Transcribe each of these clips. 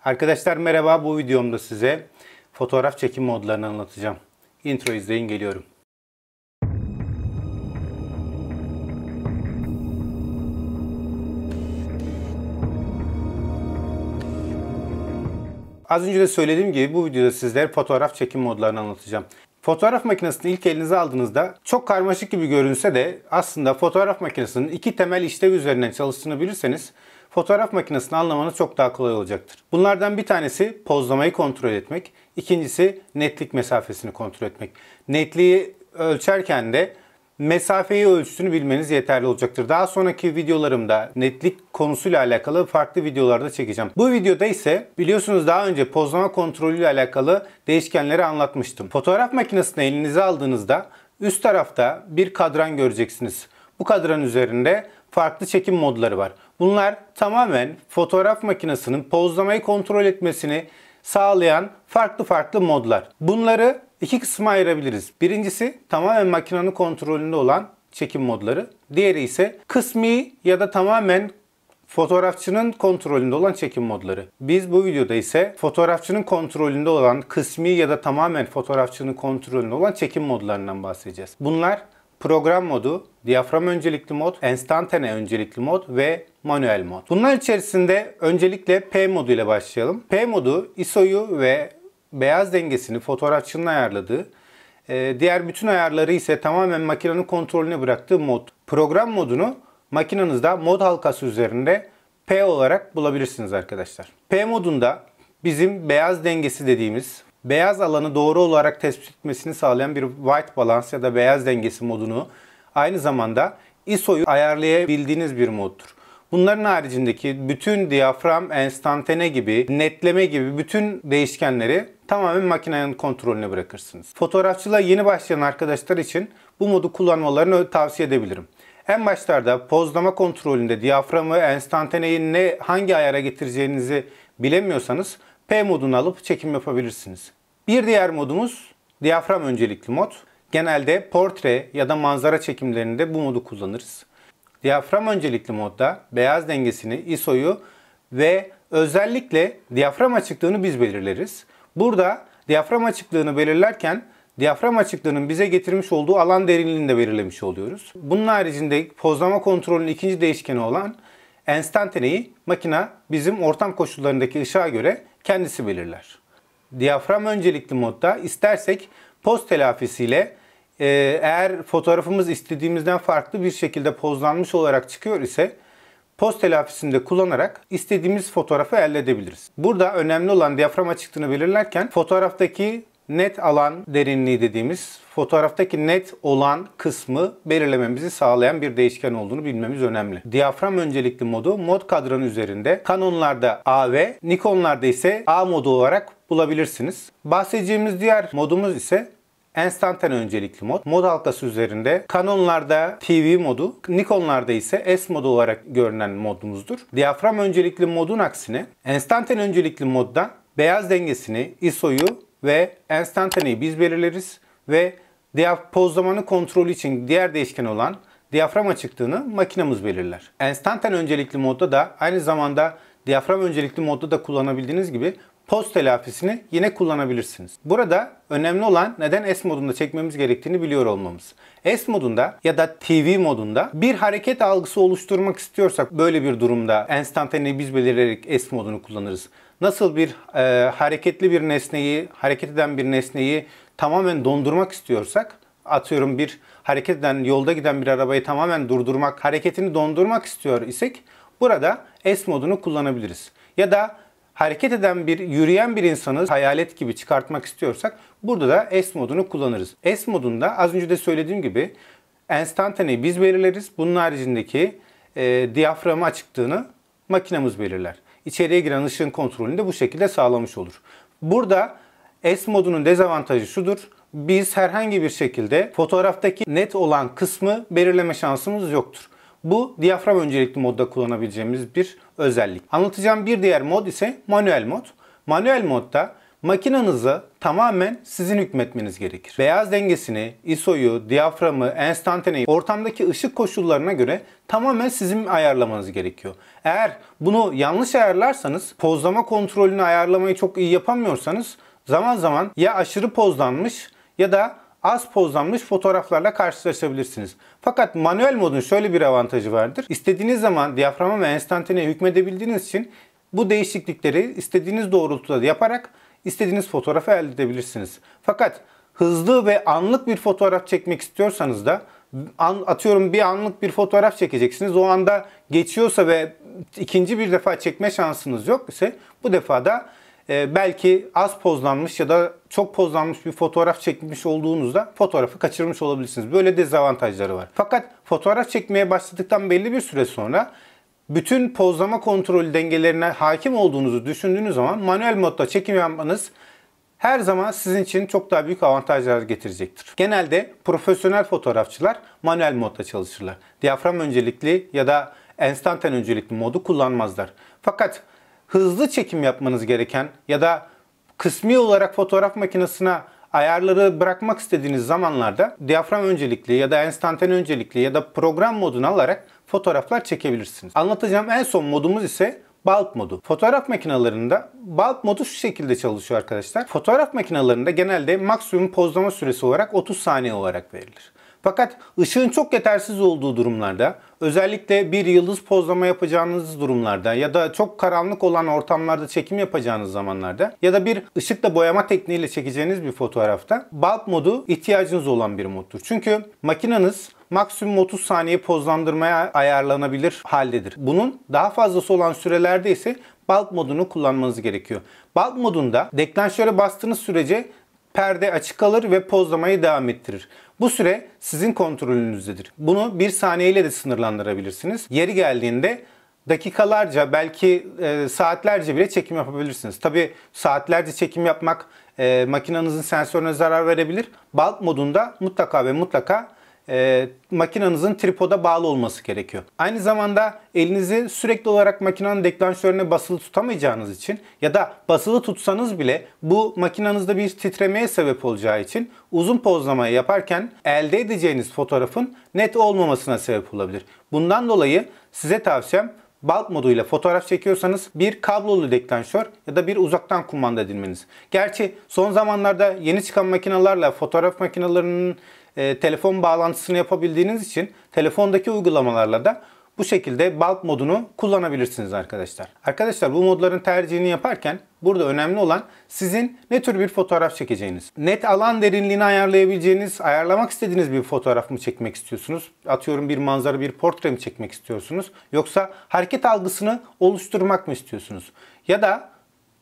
Arkadaşlar merhaba, bu videomda size fotoğraf çekim modlarını anlatacağım. Intro izleyin, geliyorum. Az önce de söylediğim gibi bu videoda sizlere fotoğraf çekim modlarını anlatacağım. Fotoğraf makinesini ilk elinize aldığınızda çok karmaşık gibi görünse de aslında fotoğraf makinesinin iki temel işlev üzerinden çalıştığını bilirseniz fotoğraf makinesini anlamanız çok daha kolay olacaktır. Bunlardan bir tanesi pozlamayı kontrol etmek, ikincisi netlik mesafesini kontrol etmek. Netliği ölçerken de mesafeyi ölçüsünü bilmeniz yeterli olacaktır. Daha sonraki videolarımda netlik konusuyla alakalı farklı videolarda çekeceğim. Bu videoda ise biliyorsunuz daha önce pozlama kontrolüyle alakalı değişkenleri anlatmıştım. Fotoğraf makinesini elinize aldığınızda üst tarafta bir kadran göreceksiniz. Bu kadran üzerinde farklı çekim modları var. Bunlar tamamen fotoğraf makinesinin pozlamayı kontrol etmesini sağlayan farklı modlar. Bunları iki kısma ayırabiliriz. Birincisi tamamen makinenin kontrolünde olan çekim modları. Diğeri ise kısmi ya da tamamen fotoğrafçının kontrolünde olan çekim modları. Biz bu videoda ise fotoğrafçının kontrolünde olan kısmi ya da tamamen fotoğrafçının kontrolünde olan çekim modlarından bahsedeceğiz. Bunlar program modu, diyafram öncelikli mod, enstantane öncelikli mod ve manuel mod. Bunlar içerisinde öncelikle P modu ile başlayalım. P modu ISO'yu ve beyaz dengesini fotoğrafçının ayarladığı, diğer bütün ayarları ise tamamen makinenin kontrolüne bıraktığı mod. Program modunu makinenizde mod halkası üzerinde P olarak bulabilirsiniz arkadaşlar. P modunda bizim beyaz dengesi dediğimiz beyaz alanı doğru olarak tespit etmesini sağlayan bir white balance ya da beyaz dengesi modunu, aynı zamanda ISO'yu ayarlayabildiğiniz bir moddur. Bunların haricindeki bütün diyafram, enstantane gibi, netleme gibi bütün değişkenleri tamamen makinenin kontrolüne bırakırsınız. Fotoğrafçılığa yeni başlayan arkadaşlar için bu modu kullanmalarını tavsiye edebilirim. En başlarda pozlama kontrolünde diyaframı, enstantaneyi hangi ayara getireceğinizi bilemiyorsanız P modunu alıp çekim yapabilirsiniz. Bir diğer modumuz diyafram öncelikli mod. Genelde portre ya da manzara çekimlerinde bu modu kullanırız. Diyafram öncelikli modda beyaz dengesini, ISO'yu ve özellikle diyafram açıklığını biz belirleriz. Burada diyafram açıklığını belirlerken diyafram açıklığının bize getirmiş olduğu alan derinliğini de belirlemiş oluyoruz. Bunun haricinde pozlama kontrolünün ikinci değişkeni olan enstantaneyi makine bizim ortam koşullarındaki ışığa göre kendisi belirler. Diyafram öncelikli modda istersek poz telafisiyle eğer fotoğrafımız istediğimizden farklı bir şekilde pozlanmış olarak çıkıyor ise poz telafisini de kullanarak istediğimiz fotoğrafı elde edebiliriz. Burada önemli olan diyafram açıklığını belirlerken fotoğraftaki net alan derinliği dediğimiz fotoğraftaki net olan kısmı belirlememizi sağlayan bir değişken olduğunu bilmemiz önemli. Diyafram öncelikli modu mod kadranı üzerinde Canon'larda AV, Nikon'larda ise A modu olarak bulabilirsiniz. Bahsedeceğimiz diğer modumuz ise enstantane öncelikli mod. Mod halkası üzerinde Canon'larda TV modu, Nikon'larda ise S modu olarak görünen modumuzdur. Diyafram öncelikli modun aksine enstantane öncelikli modda beyaz dengesini, ISO'yu ve enstantaneyi biz belirleriz ve pozlamanın kontrolü için diğer değişken olan diyafram açıklığını makinemiz belirler. Enstantane öncelikli modda da aynı zamanda diyafram öncelikli modda da kullanabildiğiniz gibi poz telafisini yine kullanabilirsiniz. Burada önemli olan neden S modunda çekmemiz gerektiğini biliyor olmamız. S modunda ya da TV modunda bir hareket algısı oluşturmak istiyorsak böyle bir durumda enstantaneyi biz belirleyerek S modunu kullanırız. Nasıl bir hareketli bir nesneyi, hareket eden bir nesneyi tamamen dondurmak istiyorsak, atıyorum bir hareket eden, yolda giden bir arabayı tamamen durdurmak, hareketini dondurmak istiyor isek burada S modunu kullanabiliriz. Ya da hareket eden yürüyen bir insanı hayalet gibi çıkartmak istiyorsak burada da S modunu kullanırız. S modunda az önce de söylediğim gibi enstantaneyi biz belirleriz. Bunun haricindeki diyaframı açıklığını makinemiz belirler. İçeriye giren ışığın kontrolünü de bu şekilde sağlamış olur. Burada S modunun dezavantajı şudur. Biz herhangi bir şekilde fotoğraftaki net olan kısmı belirleme şansımız yoktur. Bu diyafram öncelikli modda kullanabileceğimiz bir özellik. Anlatacağım bir diğer mod ise manuel mod. Manuel modda makinanızı tamamen sizin hükmetmeniz gerekir. Beyaz dengesini, ISO'yu, diyaframı, enstantaneyi ortamdaki ışık koşullarına göre tamamen sizin ayarlamanız gerekiyor. Eğer bunu yanlış ayarlarsanız, pozlama kontrolünü ayarlamayı çok iyi yapamıyorsanız zaman zaman ya aşırı pozlanmış ya da az pozlanmış fotoğraflarla karşılaşabilirsiniz. Fakat manuel modun şöyle bir avantajı vardır. İstediğiniz zaman diyaframa ve enstantaneye hükmedebildiğiniz için bu değişiklikleri istediğiniz doğrultuda yaparak istediğiniz fotoğrafı elde edebilirsiniz. Fakat hızlı ve anlık bir fotoğraf çekmek istiyorsanız da atıyorum bir anlık bir fotoğraf çekeceksiniz. O anda geçiyorsa ve ikinci bir defa çekme şansınız yok ise bu defa da belki az pozlanmış ya da çok pozlanmış bir fotoğraf çekmiş olduğunuzda fotoğrafı kaçırmış olabilirsiniz. Böyle dezavantajları var. Fakat fotoğraf çekmeye başladıktan belli bir süre sonra bütün pozlama kontrolü dengelerine hakim olduğunuzu düşündüğünüz zaman manuel modda çekim yapmanız her zaman sizin için çok daha büyük avantajlar getirecektir. Genelde profesyonel fotoğrafçılar manuel modda çalışırlar. Diyafram öncelikli ya da enstantan öncelikli modu kullanmazlar. Fakat hızlı çekim yapmanız gereken ya da kısmi olarak fotoğraf makinesine ayarları bırakmak istediğiniz zamanlarda diyafram öncelikli ya da enstantan öncelikli ya da program modunu alarak fotoğraflar çekebilirsiniz. Anlatacağım en son modumuz ise bulk modu. Fotoğraf makinelerinde bulk modu şu şekilde çalışıyor arkadaşlar. Fotoğraf makinelerinde genelde maksimum pozlama süresi olarak 30 saniye olarak verilir. Fakat ışığın çok yetersiz olduğu durumlarda, özellikle bir yıldız pozlama yapacağınız durumlarda ya da çok karanlık olan ortamlarda çekim yapacağınız zamanlarda ya da bir ışıkla boyama tekniğiyle çekeceğiniz bir fotoğrafta bulk modu ihtiyacınız olan bir moddur. Çünkü makineniz maksimum 30 saniye pozlandırmaya ayarlanabilir haldedir. Bunun daha fazlası olan sürelerde ise bulk modunu kullanmanız gerekiyor. Bulk modunda deklanşöre bastığınız sürece perde açık kalır ve pozlamayı devam ettirir. Bu süre sizin kontrolünüzdedir. Bunu 1 saniyeyle de sınırlandırabilirsiniz. Yeri geldiğinde dakikalarca belki saatlerce bile çekim yapabilirsiniz. Tabi saatlerce çekim yapmak makinenizin sensörüne zarar verebilir. Bulk modunda mutlaka ve mutlaka makinenizin tripoda bağlı olması gerekiyor. Aynı zamanda elinizi sürekli olarak makinenin deklanşörüne basılı tutamayacağınız için ya da basılı tutsanız bile bu makinenizde bir titremeye sebep olacağı için uzun pozlamayı yaparken elde edeceğiniz fotoğrafın net olmamasına sebep olabilir. Bundan dolayı size tavsiyem bulk moduyla fotoğraf çekiyorsanız bir kablolu deklanşör ya da bir uzaktan kumanda edinmeniz. Gerçi son zamanlarda yeni çıkan makinelerle fotoğraf makinelerinin telefon bağlantısını yapabildiğiniz için telefondaki uygulamalarla da bu şekilde bulk modunu kullanabilirsiniz arkadaşlar. Arkadaşlar bu modların tercihini yaparken burada önemli olan sizin ne tür bir fotoğraf çekeceğiniz. Net alan derinliğini ayarlayabileceğiniz, ayarlamak istediğiniz bir fotoğraf mı çekmek istiyorsunuz? Atıyorum bir manzara, bir portre mi çekmek istiyorsunuz? Yoksa hareket algısını oluşturmak mı istiyorsunuz? Ya da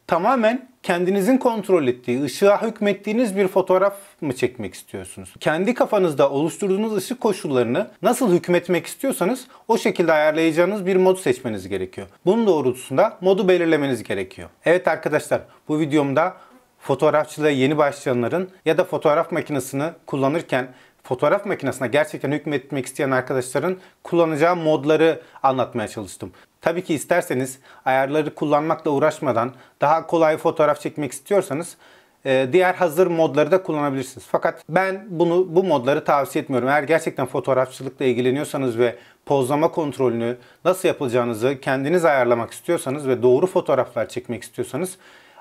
tamamen kendinizin kontrol ettiği, ışığa hükmettiğiniz bir fotoğraf mı çekmek istiyorsunuz? Kendi kafanızda oluşturduğunuz ışık koşullarını nasıl hükmetmek istiyorsanız o şekilde ayarlayacağınız bir mod seçmeniz gerekiyor. Bunun doğrultusunda modu belirlemeniz gerekiyor. Evet arkadaşlar, bu videomda fotoğrafçılığa yeni başlayanların ya da fotoğraf makinesini kullanırken fotoğraf makinesine gerçekten hükmetmek isteyen arkadaşların kullanacağı modları anlatmaya çalıştım. Tabii ki isterseniz ayarları kullanmakla uğraşmadan daha kolay fotoğraf çekmek istiyorsanız diğer hazır modları da kullanabilirsiniz. Fakat ben bu modları tavsiye etmiyorum. Eğer gerçekten fotoğrafçılıkla ilgileniyorsanız ve pozlama kontrolünü nasıl yapılacağınızı kendiniz ayarlamak istiyorsanız ve doğru fotoğraflar çekmek istiyorsanız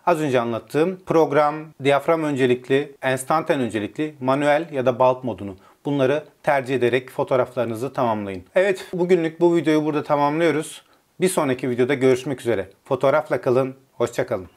az önce anlattığım program, diyafram öncelikli, enstantan öncelikli, manuel ya da bulk modunu bunları tercih ederek fotoğraflarınızı tamamlayın. Evet, bugünlük bu videoyu burada tamamlıyoruz. Bir sonraki videoda görüşmek üzere. Fotoğrafla kalın, hoşça kalın.